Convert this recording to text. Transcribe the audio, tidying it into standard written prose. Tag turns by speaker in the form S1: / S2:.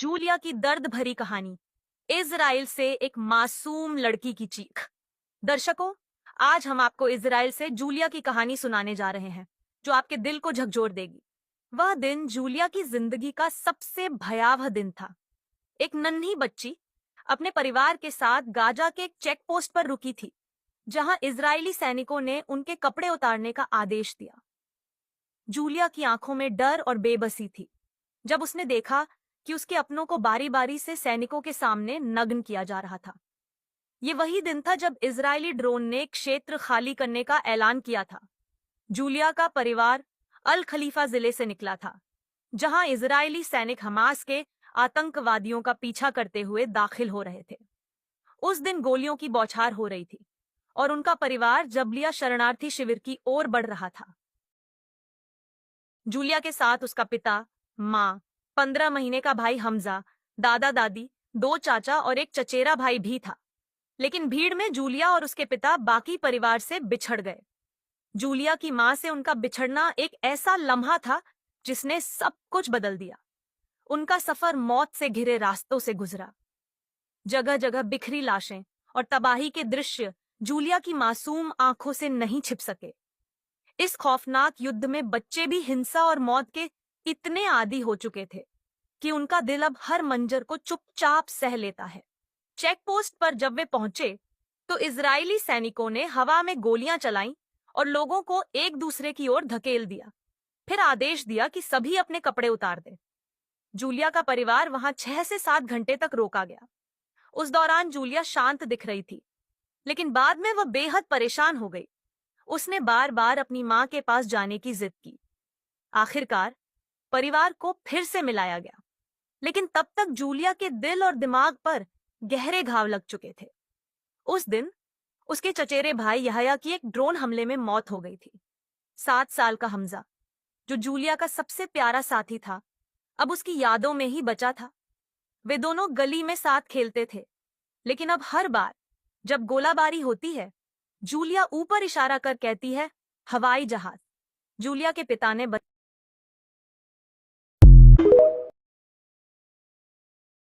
S1: Julia की दर्द भरी कहानी, इजराइल से एक मासूम लड़की की चीख। दर्शकों, आज हम आपको इजराइल से जूलिया की कहानी सुनाने जा रहे हैं, जो आपके दिल को झकझोर देगी। वह दिन जूलिया की जिंदगी का सबसे भयावह दिन था। एक नन्ही बच्ची अपने परिवार के साथ गाजा के एक चेक पोस्ट पर रुकी थी, जहां इजरायली सैनिकों ने उनके कपड़े उतारने का आदेश दिया। जूलिया की आंखों में डर और बेबसी थी जब उसने देखा कि उसके अपनों को बारी बारी से सैनिकों के सामने नग्न किया जा रहा था। ये वही दिन था जब इजरायली ड्रोन ने क्षेत्र खाली करने का ऐलान किया था। जूलिया का परिवार अल खलीफा जिले से निकला था, जहां इजरायली सैनिक हमास के आतंकवादियों का पीछा करते हुए दाखिल हो रहे थे। उस दिन गोलियों की बौछार हो रही थी और उनका परिवार जबलिया शरणार्थी शिविर की ओर बढ़ रहा था। जूलिया के साथ उसका पिता, माँ, 15 महीने का भाई हमजा, दादा दादी, 2 चाचा और एक चचेरा भाई भी था। लेकिन भीड़ में जूलिया और उसके पिता बाकी परिवार से बिछड़ गए। जूलिया की माँ से उनका बिछड़ना एक ऐसा लम्हा था जिसने सब कुछ बदल दिया। उनका सफर मौत से घिरे रास्तों से गुजरा। जगह जगह बिखरी लाशें और तबाही के दृश्य जूलिया की मासूम आंखों से नहीं छिप सके। इस खौफनाक युद्ध में बच्चे भी हिंसा और मौत के इतने आदी हो चुके थे कि उनका दिल अब हर मंजर को चुपचाप सह लेता है। चेक पोस्ट पर जब वे पहुंचे तो इजरायली सैनिकों ने हवा में गोलियां चलाईं और लोगों को एक दूसरे की ओर धकेल दिया। फिर आदेश दिया कि सभी अपने कपड़े उतार दें। जूलिया का परिवार वहां 6 से 7 घंटे तक रोका गया। उस दौरान जूलिया शांत दिख रही थी, लेकिन बाद में वह बेहद परेशान हो गई। उसने बार बार अपनी मां के पास जाने की जिद की। आखिरकार परिवार को फिर से मिलाया गया, लेकिन तब तक जूलिया के दिल और दिमाग पर गहरे घाव लग चुके थे। उस दिन उसके चचेरे भाई यहया की एक ड्रोन हमले में मौत हो गई थी। 7 साल का हमजा, जो जूलिया का सबसे प्यारा साथी था, अब उसकी यादों में ही बचा था। वे दोनों गली में साथ खेलते थे, लेकिन अब हर बार जब गोलाबारी होती है, जूलिया ऊपर इशारा कर कहती है, हवाई जहाज। जूलिया के पिता ने